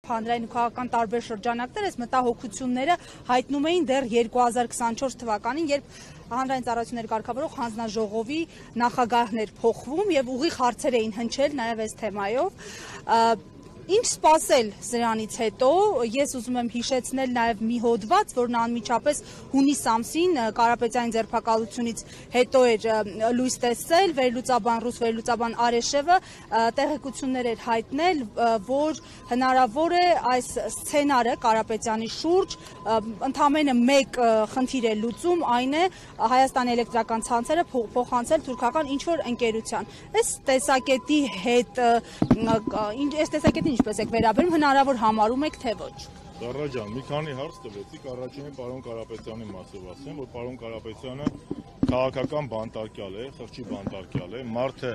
Հանրային ու քաղաքական տարբեր շրջանակներ այս մտահոգությունները հայտնում էին դեռ 2024 թվականին, երբ հանրային ծառայությունների կարգավորող հանձնաժողովի նախագահներ փոխվում եւ ուղիղ հարցեր էին հնչել նաեւ այս թեմայով։ Ինչ սպասել սրանից հետո, ես ուզում եմ հիշեցնել նաև մի հոդված, որն անմիջապես հունիս ամսին Կարապետյանի ձերբակալությունից հետո էր լույս տեսել, ռուս վերլուծաբան Արեշևը տեղեկություններ էր հայտնել, որ հնարավոր է այս սցենարը Կարապետյանի շուրջ ընդամենը մեկ խնդիր է լուծում, այն է Հայաստանի էլեկտրական ցանցերը փոխանցել թուրքական ինչ-որ ընկերության։ Այս տեսակետի հետ ինչպես եք վերաբերում, հնարավոր համարում եք, թե ոչ։ Դառա ջան, մի քանի հարց տվեցիք, առաջինը պարոն Կարապետյանի մասով ասեմ, որ պարոն Կարապետյանը քաղաքական բանտարկյալ է, խղճի բանտարկյալ է, մարդը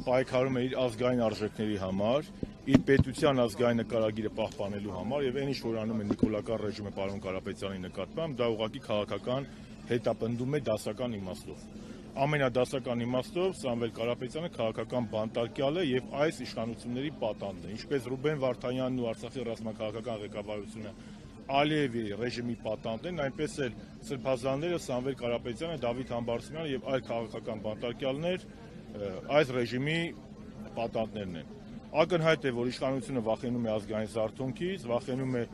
պայքարում է իր ազգային արժեքների համար, իր պետության ազգային նկարագիրը պահպանելու համար եւ այն ինչ որ անում է նիկոլական ռեժիմը պարոն Կարապետյանի նկատմամբ, դա ուղղակի քաղաքական հետապնդում է դասական իմաստով։ Ամենադասական իմաստով Սամվել Կարապետյանը քաղաքական բանտարկյալ է եւ այս իշխանությունների պատանդն է, ինչպես Ռուբեն Վարդանյանն ու Արցախի ռազմաքաղաքական ղեկավարությունը Ալիևի ռեժիմի պատանդն են, այնպես էլ սրբազանները Սամվել Կարապետյանը, Դավիթ Համբարձումյանը եւ այլ քաղաքական բանտարկյալներ այս ռեժիմի պատանդներն են։ Ակնհայտ է, որ իշխանությունը վախենում է ազգային զարթոնքից, վախենում է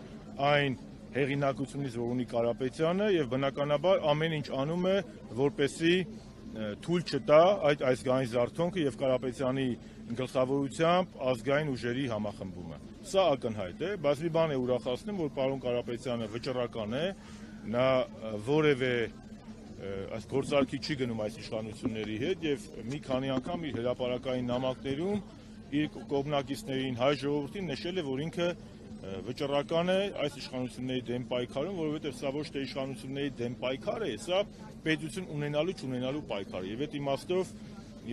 այն հեղինակությունից, որ ունի Կարապետյանը եւ բնականաբար ամեն ինչ անում է, որպեսզի թույլ չտա այդ ազգային զարթոնքը եւ Կարապետյանի գլխավորությամբ ազգային ուժերի համախմբումը։ Սա ակնհայտ է, բայց մի բան է ուրախացնում, որ պարոն Կարապետյանը վճռական է, նա որևէ այս գործարքի չի գնում այս իշխանությունների հետ եւ մի քանի անգամ իր հրապարակային նամակներում իր կողմնակիցներին հայ ժողովրդին նշել է, որ ինքը վճռական է այս իշխանությունների դեմ պայքարում, որովհետև սա ոչ թե իշխանությունների դեմ պայքար է, սա պետություն ունենալու չունենալու պայքար է։ Եվ այդ իմաստով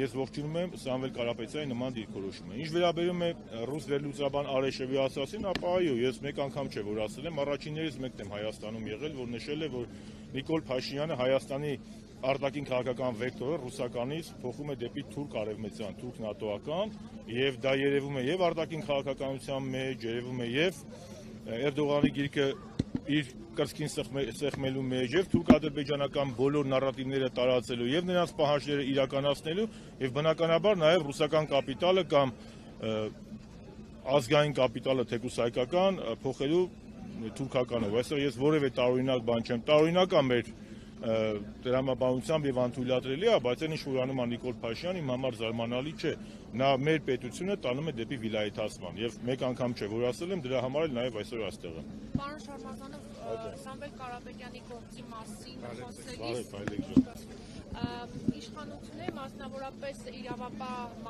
ես ողջունում եմ Սամվել Կարապետյանի նման դիրքորոշումը։ Ինչ վերաբերում է ռուս վերլուծաբան Արեշևի ասածին, ապա այո, ես մեկ անգամ չէ որ ասել եմ, առաջիններից մեկն եմ Հայաստանում եղել, որ նշել է, որ Նիկոլ Փաշինյանը Հայաստանի արտաքին քաղաքական վեկտորը ռուսականից փոխում է դեպի թուրք արևմտյան, թուրք նատոական, եւ դա երևում է եւ արտաքին քաղաքականության մեջ, երևում է եւ Էրդողանի գիրքը իր կրծքին սեղմելու մեջ եւ թուրք-ադրբեջանական բոլոր նարատիվները տարածելու եւ նրանց պահանջները իրականացնելու եւ բնականաբար նաեւ ռուսական կապիտալը կամ ազգային կապիտալը թեկուս հայկական փոխելու թուրքականով։ Այսօր ես որևէ տարօրինակ բան չեմ, տարօրինակ է մեր դրամաբանությամբ եւ անթույլատրելի է, բայց այն ինչ որ անում է Նիկոլ Փաշինյանը իմ համար զարմանալի չէ։ Նա մեր պետությունը տանում է դեպի վիլայեթացման եւ մեկ անգամ չէ որ ասել եմ, դրա համար էլ նաեւ այսօր այստեղ եմ։ Պարոն Շարմազանով, Սամվել Կարապետյանի գործի մասին խոսելիս իշխանությունները, մասնավորապես իրավապահ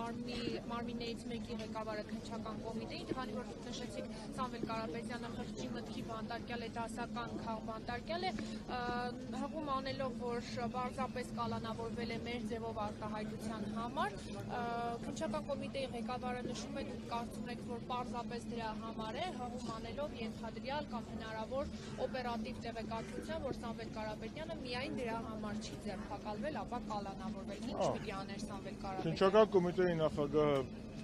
մարմիններից մեկի ղեկավարը քննչական կոմիտեին, քանի որ նշեցիք Սամվել Կարապետյանը խղճի մտքի բանտարկյալ է, դասական քաղբանտարկյալ է, հղում անելով, որ պարզապես կալանավորվել է մեր ձևով արտահայտության համար, քննչական կոմիտեի ղեկավարը նշում է, դուք կարծում եք, որ պարզապես դրա համար է, հղում անելով ենթադրյալ կամ հնարավոր օպերատիվ տեղեկատվության, որ Սամվել Կարապետյանը միայն դրա համար չի ձերբակալվել, ապա կալանավորվել։ Ինչ պիտի աներ Սամվել Կարապետյանը։ Քննչական կոմիտեի նախագահը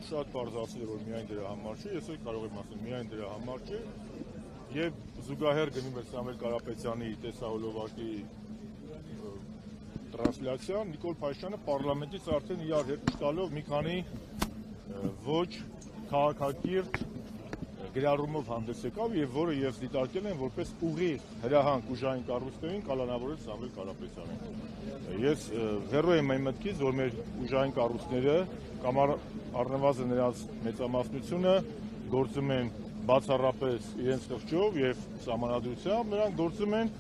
շատ պարզացել է, որ միայն դրա համար չէ, ես էլ կարող եմ ասել, միայն դրա համար չէ, եւ զուգահեռ գնում է Սամվել Կարապետյանի տեսահոլովակի տրանսլյացիան, Նիկոլ Փաշինյանը պարլամենտից արդեն իրար հետ տալով մի քանի ոչ քաղաքակիրթ գրառումով հանդես եկավ եւ որը ես դիտարկել եմ որպես ուղիղ հրահանգ ուժային կառույցներին կալանավորել Սամվել Կարապետյանին։ Ես հեռու եմ այն մտքից, որ մեր ուժային կառույցները կամ առնվազն նրանց մեծամասնությունը գործում են բացառապես իրենց խղճով եւ սահմանադրությամբ, նրանք գործում են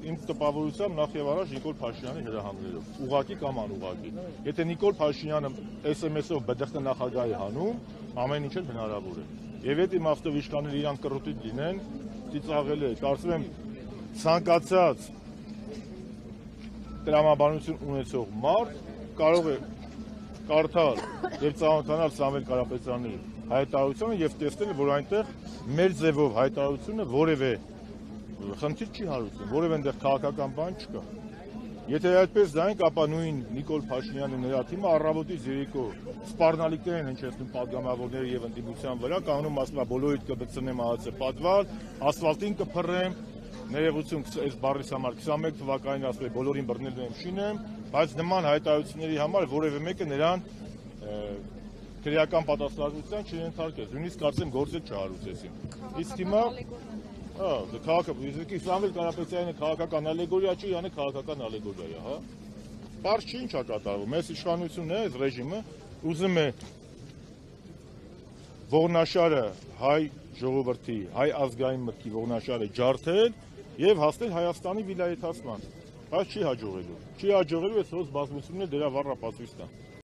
իմ տպավորությամբ նախ եւ առաջ Նիկոլ Փաշինյանի հրահանգներով, ուղղակի կամ անուղղակի։ Եթե Նիկոլ Փաշինյանը SMS-ով ԲԴԽ նախագահ է հանում, ամեն ինչ էլ հնարավոր է։ Եվ այդ իմաստով իշխանները իրան կռուտից լինեն, ծիծաղել է, կարծում եմ ցանկացած տրամաբանություն ունեցող մարդ կարող է կարդալ եւ ծանոթանալ Սամվել Կարապետյանի հայտարարությանը եւ տեսնել, որ այնտեղ մեր ձևով հայտարարությունը որևէ խնդիր չի հարուցում, որևէ այնտեղ քաղաքական բան չկա։ Եթե այդպես դանք, ապա նույն Նիկոլ Փաշինյանը նրա թիմը առավոտից երեկո սպառնալիքներ են հնչեցնում падգամավորների եւ ընդդիմության վրա, կանոնում ասում է բոլորիդ կբցնեմ ԱԱՑ պատվալ, ասֆալտին կփռեմ, ներողություն այս բառից համար 21 թվականին ասում է բոլորին բռնել եմ շինեմ, բայց նման հայտարարությունների համար որևէ մեկը նրան քրեական պատասխանատվության չենթարկեց, նույնիսկ կարծեմ գործը չհարուցեցին։ Իսկ հիմա քաղաքական Սամվել Կարապետյանը քաղաքական ալեգորիա չի, յանը քաղաքական ալեգորիա է, հա։ Պարզ չի ինչ է կատարվում, այս իշխանությունն է, այս ռեժիմը ուզում է ողնաշարը հայ ժողովրդի, հայ ազգային մտքի ողնաշարը ջարդել եւ հասնել Հայաստանի վիլայեթացման, բայց չի հաջողելու այս հոս բազմությունն է դրա վառ ապացույցն է։